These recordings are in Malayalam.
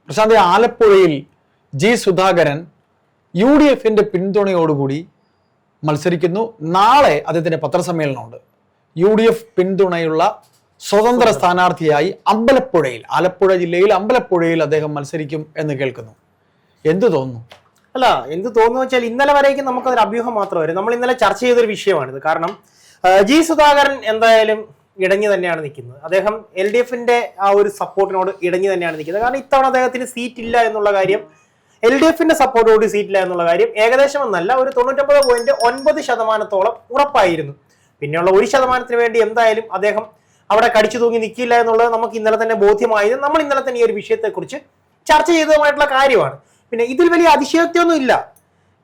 പ്രശാന്ത്, ആലപ്പുഴയിൽ ജി സുധാകരൻ UDFന്റെ പിന്തുണയോടുകൂടി മത്സരിക്കുന്നു. നാളെ അദ്ദേഹത്തിന്റെ പത്രസമ്മേളനമുണ്ട്. UDF പിന്തുണയുള്ള സ്വതന്ത്ര സ്ഥാനാർത്ഥിയായി ആലപ്പുഴ ജില്ലയിൽ അമ്പലപ്പുഴയിൽ അദ്ദേഹം മത്സരിക്കും എന്ന് കേൾക്കുന്നു. എന്തു തോന്നുന്നു? അല്ല, എന്ത് തോന്നുന്നു വെച്ചാൽ ഇന്നലെ വരേക്കും നമുക്കതൊരു അഭ്യൂഹം മാത്രമായിരുന്നു. നമ്മൾ ഇന്നലെ ചർച്ച ചെയ്തൊരു വിഷയമാണിത്. കാരണം ജി സുധാകരൻ എന്തായാലും ഇടഞ്ഞു തന്നെയാണ് നിൽക്കുന്നത്. അദ്ദേഹം LDFന്റെ ആ ഒരു സപ്പോർട്ടിനോട് ഇടഞ്ഞു തന്നെയാണ് നിൽക്കുന്നത്. കാരണം ഇത്തവണ അദ്ദേഹത്തിന് സീറ്റ് ഇല്ല എന്നുള്ള കാര്യം, LDFന്റെ സപ്പോർട്ടോട് സീറ്റ് ഇല്ല എന്നുള്ള കാര്യം ഏകദേശം എന്നല്ല, ഒരു 99.9% ഉറപ്പായിരുന്നു. പിന്നെയുള്ള 1% വേണ്ടി എന്തായാലും അദ്ദേഹം അവിടെ കടിച്ചു തൂങ്ങി നിൽക്കില്ല എന്നുള്ളത് നമുക്ക് ഇന്നലെ തന്നെ ബോധ്യമായത്. നമ്മൾ ഇന്നലെ തന്നെ ഈ ഒരു വിഷയത്തെക്കുറിച്ച് ചർച്ച ചെയ്തതുമായിട്ടുള്ള കാര്യമാണ്. പിന്നെ ഇതിൽ വലിയ അതിശയോക്തിയൊന്നും ഇല്ല.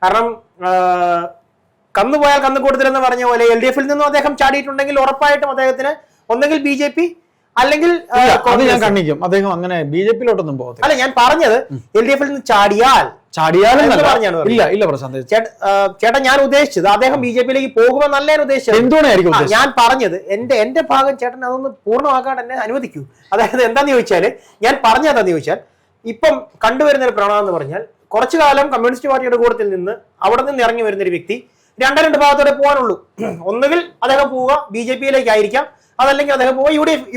കാരണം കന്നുപോയാൽ കന്നുകൂടുതലെന്ന് പറഞ്ഞ പോലെ LDFൽ നിന്നും അദ്ദേഹം ചാടിയിട്ടുണ്ടെങ്കിൽ ഉറപ്പായിട്ടും അദ്ദേഹത്തിന് ഒന്നെങ്കിൽ BJP അല്ലെങ്കിൽ ഞാൻ കണ്ണിക്കും. അദ്ദേഹം അങ്ങനെ BJPയിലോട്ടൊന്നും പോകത്തില്ല. അല്ല, ഞാൻ പറഞ്ഞത് LDFൽ നിന്ന് ചാടിയാൽ ഇല്ല പ്രശാന്ത് ചേട്ടാ, ഞാൻ ഉദ്ദേശിച്ചത് അദ്ദേഹം BJPയിലേക്ക് പോകുമെന്നല്ല ഞാൻ ഉദ്ദേശിച്ചത്. ഞാൻ പറഞ്ഞത് എന്റെ ഭാഗം ചേട്ടൻ അതൊന്ന് പൂർണ്ണമാക്കാൻ എന്നെ അനുവദിക്കൂ. അതായത് എന്താന്ന് ചോദിച്ചാല്, ഞാൻ പറഞ്ഞതെന്താന്ന് ചോദിച്ചാൽ, ഇപ്പം കണ്ടുവരുന്ന ഒരു പ്രവണത എന്ന് പറഞ്ഞാൽ, കുറച്ചു കാലം കമ്മ്യൂണിസ്റ്റ് പാർട്ടിയുടെ കൂട്ടത്തിൽ നിന്ന് അവിടെ നിന്ന് ഇറങ്ങി വരുന്ന ഒരു വ്യക്തി രണ്ട് ഭാഗത്തോടെ പോകാനുള്ളൂ. ഒന്നുകിൽ അദ്ദേഹം പോവുക BJPയിലേക്കായിരിക്കാം, അതല്ലെങ്കിൽ അദ്ദേഹം പോവുക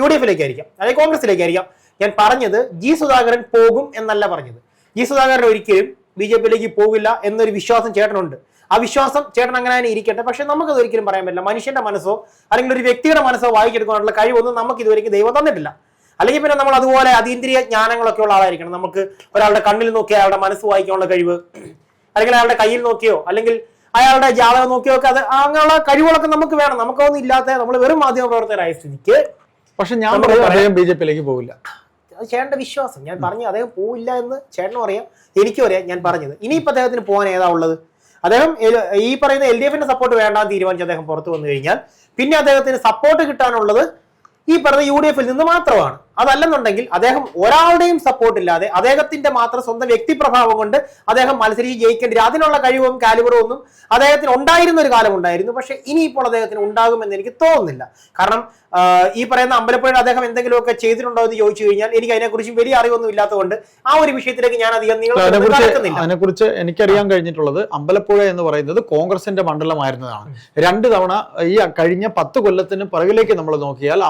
UDFിലേക്കായിരിക്കാം, അല്ലെങ്കിൽ കോൺഗ്രസിലേക്കായിരിക്കാം. ഞാൻ പറഞ്ഞത് ജി സുധാകരൻ പോകും എന്നല്ല പറഞ്ഞത്. ജി സുധാകരൻ ഒരിക്കലും BJPയിലേക്ക് പോകില്ല എന്നൊരു വിശ്വാസം ചേട്ടനുണ്ട്. ആ വിശ്വാസം ചേട്ടൻ അങ്ങനെ തന്നെ ഇരിക്കട്ടെ. പക്ഷെ നമുക്കത് ഒരിക്കലും പറയാൻ പറ്റില്ല. മനുഷ്യന്റെ മനസ്സോ അല്ലെങ്കിൽ ഒരു വ്യക്തിയുടെ മനസ്സോ വായിക്കെടുക്കാനുള്ള കഴിവൊന്നും നമുക്ക് ഇതുവരെയ്ക്കും ദൈവം തന്നിട്ടില്ല. അല്ലെങ്കിൽ പിന്നെ നമ്മൾ അതുപോലെ അതീന്ദ്രിയ ജ്ഞാനങ്ങളൊക്കെ ഉള്ള ആളായിരിക്കണം. നമുക്ക് ഒരാളുടെ കണ്ണിൽ നോക്കിയോ അയാളുടെ മനസ്സ് വായിക്കാനുള്ള കഴിവ്, അല്ലെങ്കിൽ അയാളുടെ കയ്യിൽ നോക്കിയോ അല്ലെങ്കിൽ അയാളുടെ ജാതകം നോക്കിയോ ഒക്കെ അത് അങ്ങനെയുള്ള കഴിവുകളൊക്കെ നമുക്ക് വേണം. നമുക്കൊന്നും ഇല്ലാത്ത നമ്മൾ വെറും മാധ്യമ പ്രവർത്തകരായ സ്ഥിതിക്ക് പക്ഷെ ഞാൻ BJPയിലേക്ക് പോകില്ല. അത് ചേട്ടന്റെ വിശ്വാസം. ഞാൻ പറഞ്ഞു അദ്ദേഹം പോവില്ല എന്ന് ചേട്ടനും അറിയാം, എനിക്കും അറിയാം. ഞാൻ പറഞ്ഞത് ഇനിയിപ്പോൾ അദ്ദേഹത്തിന് പോകാൻ ഏതാ ഉള്ളത്? അദ്ദേഹം ഈ പറയുന്ന LDFന്റെ സപ്പോർട്ട് വേണ്ടാന്ന് തീരുമാനിച്ച് അദ്ദേഹം പുറത്തു വന്നു കഴിഞ്ഞാൽ പിന്നെ അദ്ദേഹത്തിന് സപ്പോർട്ട് കിട്ടാനുള്ളത് ഈ പറഞ്ഞ UDFൽ നിന്ന് മാത്രമാണ്. അതല്ലെന്നുണ്ടെങ്കിൽ അദ്ദേഹം ഒരാളുടെയും സപ്പോർട്ട് ഇല്ലാതെ അദ്ദേഹത്തിന്റെ മാത്രം സ്വന്തം വ്യക്തിപ്രഭാവം കൊണ്ട് അദ്ദേഹം മത്സരിച്ച് ജയിക്കേണ്ടി അതിനുള്ള കഴിവും കാലിബറും ഒന്നും അദ്ദേഹത്തിന് ഉണ്ടായിരുന്ന ഒരു കാലം ഉണ്ടായിരുന്നു. പക്ഷെ ഇനിയിപ്പോൾ അദ്ദേഹത്തിന് ഉണ്ടാകുമെന്ന് എനിക്ക് തോന്നുന്നില്ല. കാരണം ഈ പറയുന്ന അമ്പലപ്പുഴയിൽ അദ്ദേഹം എന്തെങ്കിലുമൊക്കെ ചെയ്തിട്ടുണ്ടോ എന്ന് ചോദിച്ചു കഴിഞ്ഞാൽ എനിക്ക് അതിനെക്കുറിച്ച് വലിയ അറിവൊന്നും ഇല്ലാത്തതുകൊണ്ട് ആ ഒരു വിഷയത്തിലേക്ക് ഞാൻ അധികം അതിനെക്കുറിച്ച് എനിക്കറിയാൻ കഴിഞ്ഞിട്ടുള്ളത്, അമ്പലപ്പുഴ എന്ന് പറയുന്നത് കോൺഗ്രസിന്റെ മണ്ഡലമായിരുന്നതാണ്. 2 തവണ ഈ കഴിഞ്ഞ 10 കൊല്ലത്തിന് പിറകിലേക്ക് നമ്മൾ നോക്കിയാൽ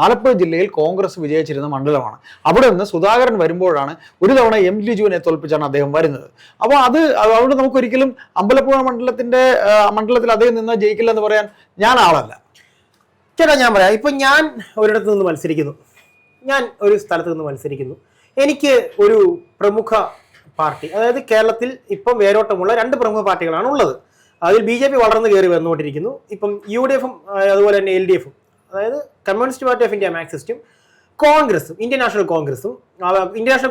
ആലപ്പുഴ ജില്ലയിൽ കോൺഗ്രസ് വിജയിച്ചിരുന്ന മണ്ഡലമാണ്. അവിടെ നിന്ന് സുധാകരൻ വരുമ്പോഴാണ് ഒരു തവണ M ലിജുവിനെ തോൽപ്പിച്ചാണ് അദ്ദേഹം വരുന്നത്. അപ്പോൾ അതുകൊണ്ട് നമുക്കൊരിക്കലും അമ്പലപ്പുഴ മണ്ഡലത്തിൽ അദ്ദേഹം നിന്ന് ജയിക്കില്ല എന്ന് പറയാൻ ഞാൻ ആളല്ല. ചേട്ടാ, ഞാൻ പറയാം. ഇപ്പൊ ഞാൻ ഒരിടത്ത് നിന്ന് മത്സരിക്കുന്നു, ഞാൻ ഒരു സ്ഥലത്ത് നിന്ന് മത്സരിക്കുന്നു. എനിക്ക് ഒരു പ്രമുഖ പാർട്ടി, അതായത് കേരളത്തിൽ ഇപ്പം വേരോട്ടമുള്ള 2 പ്രമുഖ പാർട്ടികളാണ് ഉള്ളത്. അതിൽ BJP വളർന്നു കയറി വന്നുകൊണ്ടിരിക്കുന്നു. ഇപ്പം UDFും അതുപോലെ തന്നെ LDFും, അതായത് കമ്മ്യൂണിസ്റ്റ് പാർട്ടി ഓഫ് ഇന്ത്യ മാർക്സിസ്റ്റും കോൺഗ്രസും ഇന്ത്യൻ നാഷണൽ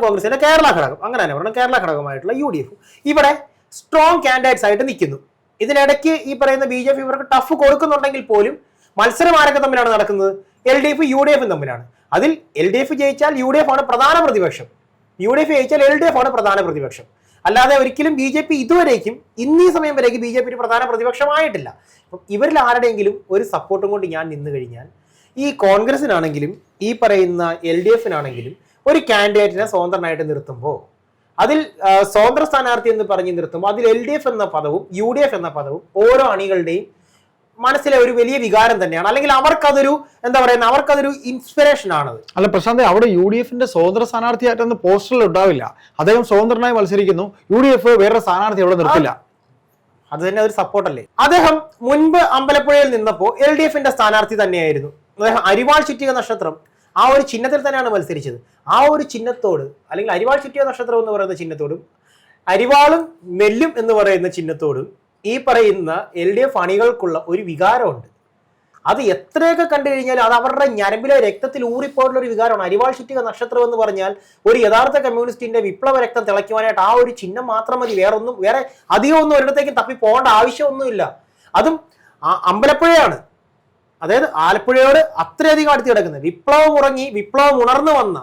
കോൺഗ്രസിന്റെ കേരള ഘടകം, അങ്ങനെ തന്നെ പറഞ്ഞാൽ കേരള ഘടകമായിട്ടുള്ള UDF ഇവിടെ സ്ട്രോങ് കാൻഡിഡേറ്റ്സ് ആയിട്ട് നിൽക്കുന്നു. ഇതിനിടയ്ക്ക് ഈ പറയുന്ന BJP ഇവർക്ക് ടഫ് കൊടുക്കുന്നുണ്ടെങ്കിൽ പോലും മത്സരം ആരൊക്കെ തമ്മിലാണ് നടക്കുന്നത്? LDF UDFും തമ്മിലാണ്. അതിൽ LDF ജയിച്ചാൽ UDF ആണ് പ്രധാന പ്രതിപക്ഷം, UDF ജയിച്ചാൽ LDF ആണ് പ്രധാന പ്രതിപക്ഷം. അല്ലാതെ ഒരിക്കലും BJP ഇതുവരേക്കും ഈ സമയം വരേക്കും BJP ഒരു പ്രധാന പ്രതിപക്ഷമായിട്ടില്ല. അപ്പം ഇവരിൽ ആരുടെയെങ്കിലും ഒരു സപ്പോർട്ടും കൊണ്ട് ഞാൻ നിന്ന് കഴിഞ്ഞാൽ ഈ കോൺഗ്രസിനാണെങ്കിലും ഈ പറയുന്ന LDFിനാണെങ്കിലും ഒരു കാൻഡിഡേറ്റിനെ സ്വതന്ത്രനായിട്ട് നിർത്തുമ്പോൾ, അതിൽ സ്വതന്ത്ര സ്ഥാനാർത്ഥി എന്ന് പറഞ്ഞ് നിർത്തുമ്പോൾ അതിൽ LDF എന്ന പദവും UDF എന്ന പദവും ഓരോ അണികളുടെയും മനസ്സിലെ ഒരു വലിയ വികാരം തന്നെയാണ്. അല്ലെങ്കിൽ അവർക്കതൊരു അവർക്കതൊരു ഇൻസ്പിറേഷൻ ആണത്. അല്ല പ്രശാന്ത്, അവിടെ UDFന്റെ സ്വതന്ത്ര സ്ഥാനാർത്ഥിയായിട്ടൊന്നും പോസ്റ്ററിൽ ഉണ്ടാവില്ല. അദ്ദേഹം സ്വതന്ത്രനായി മത്സരിക്കുന്നു, UDF വേറെ സ്ഥാനാർത്ഥി അവിടെ നിർത്തില്ല. അത് തന്നെ ഒരു സപ്പോർട്ടല്ലേ. അദ്ദേഹം മുൻപ് അമ്പലപ്പുഴയിൽ നിന്നപ്പോൾ LDFന്റെ സ്ഥാനാർത്ഥി തന്നെയായിരുന്നു. അദ്ദേഹം അരിവാൾ ചുറ്റിക നക്ഷത്രം ആ ഒരു ചിഹ്നത്തിൽ തന്നെയാണ് മത്സരിച്ചത്. ആ ഒരു ചിഹ്നത്തോട്, അല്ലെങ്കിൽ അരിവാൾ ചുറ്റിക നക്ഷത്രം എന്ന് പറയുന്ന ചിഹ്നത്തോടും അരിവാളും നെല്ലും എന്ന് പറയുന്ന ചിഹ്നത്തോടും ഈ പറയുന്ന LDF അണികൾക്കുള്ള ഒരു വികാരമുണ്ട്. അത് എത്രയൊക്കെ കണ്ടു കഴിഞ്ഞാൽ അത് അവരുടെ ഞരമ്പിലെ രക്തത്തിൽ ഊറിപ്പോയിട്ടുള്ള ഒരു വികാരമാണ്. അരിവാൾ ചുറ്റിക നക്ഷത്രം എന്ന് പറഞ്ഞാൽ ഒരു യഥാർത്ഥ കമ്മ്യൂണിസ്റ്റിന്റെ വിപ്ലവ രക്തം തിളയ്ക്കുവാനായിട്ട് ആ ഒരു ചിഹ്നം മാത്രം മതി. വേറെ അധികമൊന്നും ഒരിടത്തേക്കും തപ്പി പോകേണ്ട ആവശ്യമൊന്നുമില്ല. അതും അമ്പലപ്പുഴയാണ്, അതായത് ആലപ്പുഴയോട് അത്രയധികം അടുത്ത് കിടക്കുന്നത്. വിപ്ലവം ഉണർന്നു വന്ന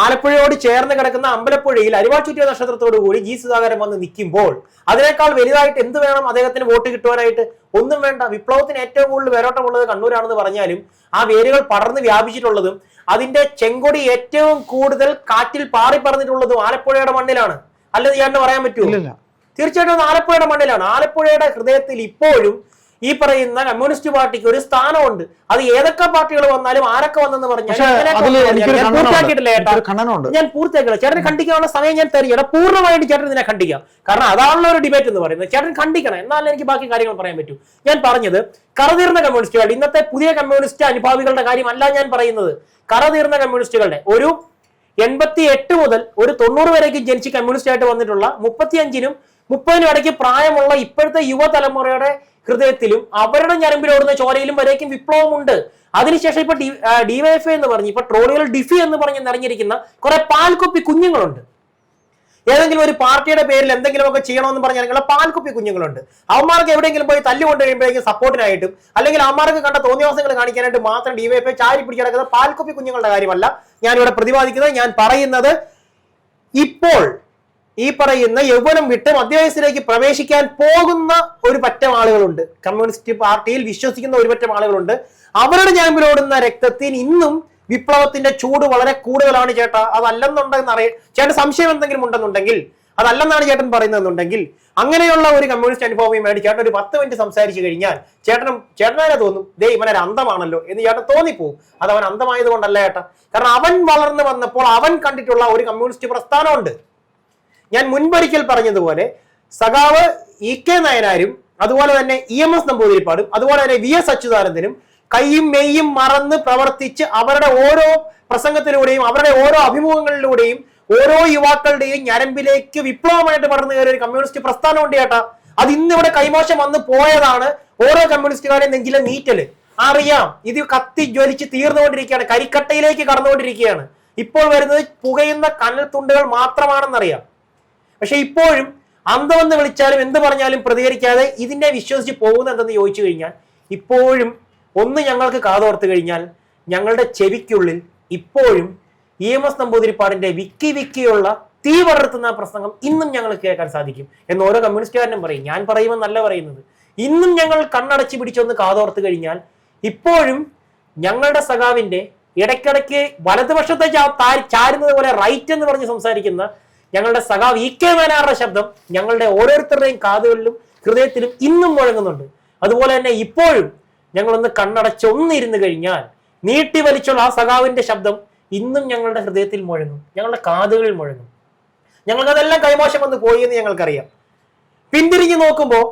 ആലപ്പുഴയോട് ചേർന്ന് കിടക്കുന്ന അമ്പലപ്പുഴയിൽ അരിവാൾ ചുറ്റിയ നക്ഷത്രത്തോടു കൂടി ജി സുധാകരൻ വന്ന് നിൽക്കുമ്പോൾ അതിനേക്കാൾ വലുതായിട്ട് എന്ത് വേണം അദ്ദേഹത്തിന് വോട്ട് കിട്ടുവാനായിട്ട്? ഒന്നും വേണ്ട. വിപ്ലവത്തിന് ഏറ്റവും കൂടുതൽ വേരോട്ടമുള്ളത് കണ്ണൂരാണെന്ന് പറഞ്ഞാലും ആ വേരുകൾ പടർന്ന് വ്യാപിച്ചിട്ടുള്ളതും അതിന്റെ ചെങ്കൊടി ഏറ്റവും കൂടുതൽ കാറ്റിൽ പാറി പറന്നിട്ടുള്ളതും ആലപ്പുഴയുടെ മണ്ണിലാണ്. അല്ലെന്ന് ചേട്ടന് പറയാൻ പറ്റുമോ? തീർച്ചയായിട്ടും ആലപ്പുഴയുടെ മണ്ണിലാണ്. ആലപ്പുഴയുടെ ഹൃദയത്തിൽ ഇപ്പോഴും ഈ പറയുന്ന കമ്മ്യൂണിസ്റ്റ് പാർട്ടിക്ക് ഒരു സ്ഥാനമുണ്ട്. അത് ഏതൊക്കെ പാർട്ടികൾ വന്നാലും ആരൊക്കെ വന്നെന്ന് പറഞ്ഞാൽ ഞാൻ പൂർത്തിയാക്കില്ല. ചേട്ടന് ഖണ്ഡിക്കാനുള്ള സമയം ഞാൻ തരികയാണ്. പൂർണ്ണമായിട്ട് ചേട്ടൻ ഇതിനെ ഖണ്ഡിക്കാം. കാരണം അതാണല്ലോ ഒരു ഡിബേറ്റ് എന്ന് പറയുന്നത്. ചേട്ടൻ ഖണ്ഡിക്കണം, എന്നാലും എനിക്ക് ബാക്കി കാര്യങ്ങൾ പറയാൻ പറ്റൂ. ഞാൻ പറഞ്ഞത് കറതീർന്ന കമ്മ്യൂണിസ്റ്റുകൾ, ഇന്നത്തെ പുതിയ കമ്മ്യൂണിസ്റ്റ് അനുഭാവികളുടെ കാര്യമല്ല ഞാൻ പറയുന്നത്. കറതീർന്ന കമ്മ്യൂണിസ്റ്റുകളുടെ ഒരു 88 മുതൽ ഒരു 90 വരേക്ക് ജനിച്ച് കമ്മ്യൂണിസ്റ്റ് ആയിട്ട് വന്നിട്ടുള്ള 35നും 30നും ഇടയ്ക്ക് പ്രായമുള്ള ഇപ്പോഴത്തെ യുവതലമുറയുടെ ഹൃദയത്തിലും അവരുടെ ഞരമ്പിലോടുന്ന ചോരയിലും വരേക്കും വിപ്ലവമുണ്ട്. അതിനുശേഷം ഇപ്പൊ ഡിവൈഎഫ്ഐ എന്ന് പറഞ്ഞ് ഇപ്പൊ ട്രോളുകൾ ഡിഫി എന്ന് പറഞ്ഞ് നിറഞ്ഞിരിക്കുന്ന കുറെ പാൽക്കുപ്പി കുഞ്ഞുങ്ങളുണ്ട്. ഏതെങ്കിലും ഒരു പാർട്ടിയുടെ പേരിൽ എന്തെങ്കിലുമൊക്കെ ചെയ്യണമെന്ന് പറഞ്ഞാൽ പാൽക്കുപ്പി കുഞ്ഞുങ്ങളുണ്ട്. അവന്മാർക്ക് എവിടെയെങ്കിലും പോയി തല്ലുകൊണ്ട് കഴിയുമ്പോഴേക്കും സപ്പോർട്ടിനായിട്ടും അല്ലെങ്കിൽ അവന്മാർക്ക് കണ്ട തോന്നിയവാസങ്ങൾ കാണിക്കാനായിട്ട് മാത്രം ഡിവൈഎഫ്ഐ ചാരി പിടിച്ച് കിടക്കുന്ന പാൽക്കുപ്പി കുഞ്ഞുങ്ങളുടെ കാര്യമല്ല ഞാനിവിടെ പ്രതിപാദിക്കുന്നത്. ഞാൻ പറയുന്നത് ഇപ്പോൾ ഈ പറയുന്ന യൗവനം വിട്ട് മധ്യവയസ്സിലേക്ക് പ്രവേശിക്കാൻ പോകുന്ന ഒരു പറ്റം ആളുകളുണ്ട്. കമ്മ്യൂണിസ്റ്റ് പാർട്ടിയിൽ വിശ്വസിക്കുന്ന ഒരു പറ്റം ആളുകളുണ്ട്. അവരുടെ ഞരമ്പിലോടുന്ന രക്തത്തിൽ ഇന്നും വിപ്ലവത്തിന്റെ ചൂട് വളരെ കൂടുതലാണ് ചേട്ടാ. അതല്ലെന്നുണ്ടെന്ന് ചേട്ടൻ സംശയം എന്തെങ്കിലും ഉണ്ടെന്നുണ്ടെങ്കിൽ, അതല്ലെന്നാണ് ചേട്ടൻ പറയുന്നതെന്നുണ്ടെങ്കിൽ, അങ്ങനെയുള്ള ഒരു കമ്മ്യൂണിസ്റ്റ് അനുഭവവുമായിട്ട് ചേട്ടൻ ഒരു 10 മിനിറ്റ് സംസാരിച്ചു കഴിഞ്ഞാൽ ചേട്ടനെ തോന്നും ദേ ഇവനൊരു അന്തമാണല്ലോ എന്ന് ചേട്ടൻ തോന്നിപ്പോവും. അത് അവൻ അന്തമായത് കൊണ്ടല്ല ചേട്ടാ. കാരണം അവൻ വളർന്നു വന്നപ്പോൾ അവൻ കണ്ടിട്ടുള്ള ഒരു കമ്മ്യൂണിസ്റ്റ് പ്രസ്ഥാനമുണ്ട്. ഞാൻ മുൻപൊരിക്കൽ പറഞ്ഞതുപോലെ സഖാവ് EK നായനാരും അതുപോലെ തന്നെ EMS നമ്പൂതിരിപ്പാടും അതുപോലെ തന്നെ VS അച്യുതാനന്ദനും കൈയും മെയ്യും മറന്ന് പ്രവർത്തിച്ച് അവരുടെ ഓരോ പ്രസംഗത്തിലൂടെയും അവരുടെ ഓരോ അഭിമുഖങ്ങളിലൂടെയും ഓരോ യുവാക്കളുടെയും ഞരമ്പിലേക്ക് വിപ്ലവമായിട്ട് പടർന്നു കയറിയ ഒരു കമ്മ്യൂണിസ്റ്റ് പ്രസ്ഥാനം ഉണ്ട് ചേട്ടാ. അത് ഇന്നിവിടെ കൈമോശം വന്ന് പോയതാണ്. ഓരോ കമ്മ്യൂണിസ്റ്റുകാരെയും നെഞ്ചിലെ നീറ്റല് അറിയാം. ഇത് കത്തി ജ്വലിച്ച് തീർന്നുകൊണ്ടിരിക്കുകയാണ്, കരിക്കട്ടയിലേക്ക് കടന്നുകൊണ്ടിരിക്കുകയാണ്. ഇപ്പോൾ വരുന്നത് പുകയുന്ന കനൽ തുണ്ടുകൾ മാത്രമാണെന്നറിയാം. പക്ഷെ ഇപ്പോഴും അന്തമെന്ന് വിളിച്ചാലും എന്ത് പറഞ്ഞാലും പ്രതികരിക്കാതെ ഇതിനെ വിശ്വസിച്ച് പോകുന്നത് എന്തെന്ന് ചോദിച്ചു കഴിഞ്ഞാൽ ഇപ്പോഴും ഒന്ന് ഞങ്ങൾക്ക് കാതോർത്ത് കഴിഞ്ഞാൽ ഞങ്ങളുടെ ചെവിക്കുള്ളിൽ ഇപ്പോഴും EMS നമ്പൂതിരിപ്പാടിന്റെ വിക്കിയുള്ള തീ വളർത്തുന്ന പ്രസംഗം ഇന്നും ഞങ്ങൾക്ക് കേൾക്കാൻ സാധിക്കും എന്ന് ഓരോ കമ്മ്യൂണിസ്റ്റുകാരനും പറയും. ഞാൻ പറയുമെന്നല്ല പറയുന്നത്. ഇന്നും ഞങ്ങൾ കണ്ണടച്ച് പിടിച്ചൊന്ന് കാതോർത്ത് കഴിഞ്ഞാൽ ഇപ്പോഴും ഞങ്ങളുടെ സഖാവിന്റെ ഇടയ്ക്കിടയ്ക്ക് വലതുപക്ഷത്തെ ചാരുന്നത് പോലെ റൈറ്റ് എന്ന് പറഞ്ഞ് സംസാരിക്കുന്ന ഞങ്ങളുടെ സഖാവ് EK നായനാരുടെ ശബ്ദം ഞങ്ങളുടെ ഓരോരുത്തരുടെയും കാതുകളിലും ഹൃദയത്തിലും ഇന്നും മുഴങ്ങുന്നുണ്ട്. അതുപോലെ തന്നെ ഇപ്പോഴും ഞങ്ങളൊന്ന് കണ്ണടച്ചൊന്നിരുന്നു കഴിഞ്ഞാൽ നീട്ടി വലിച്ചുള്ള ആ സഖാവിന്റെ ശബ്ദം ഇന്നും ഞങ്ങളുടെ ഹൃദയത്തിൽ മുഴങ്ങും, ഞങ്ങളുടെ കാതുകളിൽ മുഴങ്ങും. ഞങ്ങൾക്കതെല്ലാം കൈമോശം വന്ന് പോയി എന്ന് ഞങ്ങൾക്കറിയാം. പിന്തിരിഞ്ഞു നോക്കുമ്പോൾ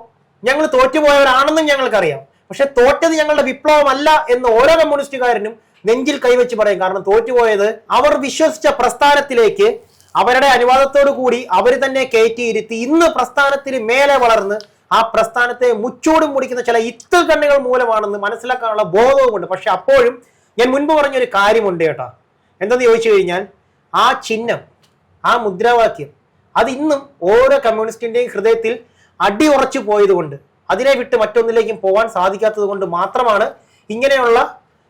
ഞങ്ങൾ തോറ്റുപോയവരാണെന്നും ഞങ്ങൾക്കറിയാം. പക്ഷെ തോറ്റത് ഞങ്ങളുടെ വിപ്ലവമല്ല എന്ന് ഓരോ കമ്മ്യൂണിസ്റ്റുകാരനും നെഞ്ചിൽ കൈവച്ച് പറയും. കാരണം തോറ്റുപോയത് അവർ വിശ്വസിച്ച പ്രസ്ഥാനത്തിലേക്ക് അവരുടെ അനുവാദത്തോടു കൂടി അവർ തന്നെ കയറ്റിയിരുത്തി ഇന്ന് പ്രസ്ഥാനത്തിന് മേലെ വളർന്ന് ആ പ്രസ്ഥാനത്തെ മുച്ചൂടും മുടിക്കുന്ന ചില ഇത്തൽ കണ്ണുകൾ മൂലമാണെന്ന് മനസ്സിലാക്കാനുള്ള ബോധവുമുണ്ട്. പക്ഷെ അപ്പോഴും ഞാൻ മുൻപ് പറഞ്ഞൊരു കാര്യമുണ്ട് കേട്ടോ. എന്തെന്ന് ചോദിച്ചു കഴിഞ്ഞാൽ ആ ചിഹ്നം, ആ മുദ്രാവാക്യം അത് ഇന്നും ഓരോ കമ്മ്യൂണിസ്റ്റിന്റെയും ഹൃദയത്തിൽ അടിയുറച്ചു പോയതുകൊണ്ട് അതിനെ വിട്ട് മറ്റൊന്നിലേക്കും പോകാൻ സാധിക്കാത്തത് കൊണ്ട് മാത്രമാണ് ഇങ്ങനെയുള്ള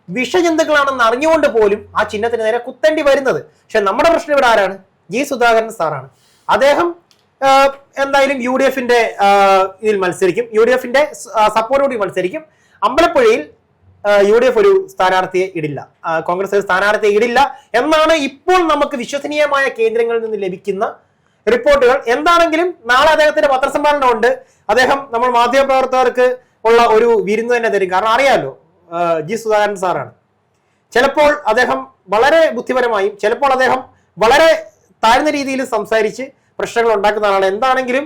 വിഷജന്തുക്കളാണെന്ന് അറിഞ്ഞുകൊണ്ട് പോലും ആ ചിഹ്നത്തിന് നേരെ കുത്തേണ്ടി വരുന്നത്. പക്ഷെ നമ്മുടെ പ്രശ്നം ഇവിടെ ആരാണ്? ജി സുധാകരൻ സാറാണ്. അദ്ദേഹം എന്തായാലും UDFന്റെ ഇതിൽ മത്സരിക്കും, UDFന്റെ സപ്പോർട്ടോടെ മത്സരിക്കും. അമ്പലപ്പുഴയിൽ UDF ഒരു സ്ഥാനാർത്ഥിയെ ഇടില്ല, കോൺഗ്രസ് ഒരു സ്ഥാനാർത്ഥിയെ ഇടില്ല എന്നാണ് ഇപ്പോൾ നമുക്ക് വിശ്വസനീയമായ കേന്ദ്രങ്ങളിൽ നിന്ന് ലഭിക്കുന്ന റിപ്പോർട്ടുകൾ. എന്താണെങ്കിലും നാളെ അദ്ദേഹത്തിന്റെ പത്രസമ്മേളനം ഉണ്ട്. അദ്ദേഹം നമ്മൾ മാധ്യമപ്രവർത്തകർക്ക് ഉള്ള ഒരു വിരുന്ന് തന്നെ തരും. കാരണം അറിയാലോ ജി സുധാകരൻ സാറാണ്. ചിലപ്പോൾ അദ്ദേഹം വളരെ ബുദ്ധിപരമായും ചിലപ്പോൾ അദ്ദേഹം വളരെ താഴ്ന്ന രീതിയിൽ സംസാരിച്ച് പ്രശ്നങ്ങൾ ഉണ്ടാക്കുന്ന ആളാണ്. എന്താണെങ്കിലും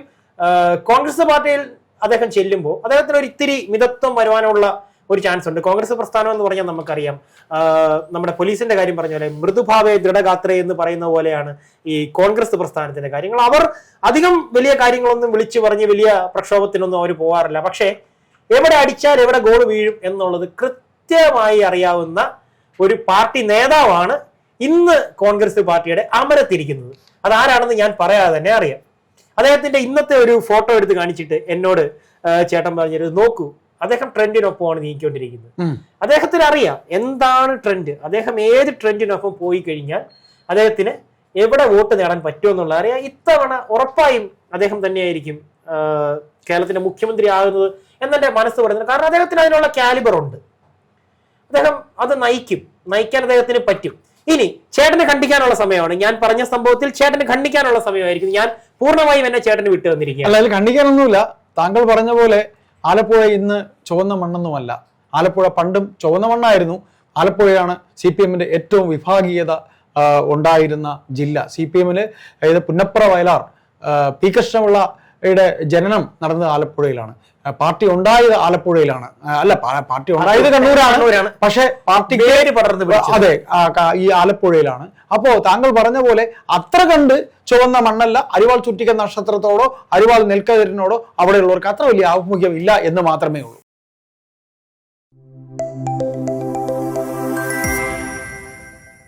കോൺഗ്രസ് പാർട്ടിയിൽ അദ്ദേഹം ചെല്ലുമ്പോൾ അദ്ദേഹത്തിന് ഒരു ഇത്തിരി മിതത്വം വരുവാനുള്ള ഒരു ചാൻസ് ഉണ്ട്. കോൺഗ്രസ് പ്രസ്ഥാനം എന്ന് പറഞ്ഞാൽ നമുക്കറിയാം, നമ്മുടെ പോലീസിന്റെ കാര്യം പറഞ്ഞ പോലെ മൃദുഭാവേ ദൃഢഗാത്രേ എന്ന് പറയുന്ന പോലെയാണ് ഈ കോൺഗ്രസ് പ്രസ്ഥാനത്തിന്റെ കാര്യങ്ങൾ. അവർ അധികം വലിയ കാര്യങ്ങളൊന്നും വിളിച്ചു പറഞ്ഞ് വലിയ പ്രക്ഷോഭത്തിനൊന്നും അവർ പോകാറില്ല. പക്ഷേ എവിടെ അടിച്ചാൽ എവിടെ ഗോൾ വീഴും എന്നുള്ളത് കൃത്യമായി അറിയാവുന്ന ഒരു പാർട്ടി നേതാവാണ് ഇന്ന് കോൺഗ്രസ് പാർട്ടിയുടെ അമരത്തിരിക്കുന്നത്. അതാരാണെന്ന് ഞാൻ പറയാതെ തന്നെ അറിയാം. അദ്ദേഹത്തിന്റെ ഇന്നത്തെ ഒരു ഫോട്ടോ എടുത്ത് കാണിച്ചിട്ട് എന്നോട് ചേട്ടൻ പറഞ്ഞത് നോക്കൂ, അദ്ദേഹം ട്രെൻഡിനൊപ്പമാണ് നീക്കിക്കൊണ്ടിരിക്കുന്നത്. അദ്ദേഹത്തിന് അറിയാം എന്താണ് ട്രെൻഡ്. അദ്ദേഹം ഏത് ട്രെൻഡിനൊപ്പം പോയി കഴിഞ്ഞാൽ അദ്ദേഹത്തിന് എവിടെ വോട്ട് നേടാൻ പറ്റുമെന്നുള്ള അറിയാം. ഇത്തവണ ഉറപ്പായും അദ്ദേഹം തന്നെയായിരിക്കും കേരളത്തിന്റെ മുഖ്യമന്ത്രി ആകുന്നത് എന്നെന്റെ മനസ്സ് പറയുന്നത്. കാരണം അദ്ദേഹത്തിന് അതിനുള്ള കാലിബർ ഉണ്ട്, അദ്ദേഹം അത് നയിക്കാൻ അദ്ദേഹത്തിന് പറ്റും. ഇനി ചേട്ടന് ഖണ്ഡിക്കാനുള്ള സമയമാണ്. ഞാൻ പറഞ്ഞ സംഭവത്തിൽ ചേട്ടന് ഖണ്ഡിക്കാനുള്ള സമയമായിരിക്കും. ഞാൻ പൂർണ്ണമായും എന്നെ ചേട്ടന് വിട്ടു തന്നിരിക്കുകയാണ്. അല്ല, അതിൽ ഖണ്ഡിക്കാനൊന്നുമില്ല. താങ്കൾ പറഞ്ഞ പോലെ ആലപ്പുഴ ഇന്ന് ചുവന്ന മണ്ണൊന്നുമല്ല. ആലപ്പുഴ പണ്ടും ചുവന്ന മണ്ണായിരുന്നു. ആലപ്പുഴയാണ് CPM ഏറ്റവും വിഭാഗീയത ഉണ്ടായിരുന്ന ജില്ല. CPM പുന്നപ്ര വയലാർ പി കൃഷ്ണപിള്ളയുടെ ജനനം നടന്നത് ആലപ്പുഴയിലാണ്. പാർട്ടി ഉണ്ടായത് ആലപ്പുഴയിലാണ്. അല്ല, പാർട്ടി ഉണ്ടായത് കണ്ണൂരാണ്. പക്ഷെ പാർട്ടി അതെ ഈ ആലപ്പുഴയിലാണ്. അപ്പോ താങ്കൾ പറഞ്ഞ പോലെ അത്ര കണ്ട് ചുവന്ന മണ്ണല്ല. അരിവാൾ ചുറ്റിക നക്ഷത്രത്തോടോ അരിവാൾ നെൽക്കതിരിനോടോ അവിടെയുള്ളവർക്ക് അത്ര വലിയ ആഭിമുഖ്യം ഇല്ല എന്ന് മാത്രമേ ഉള്ളൂ.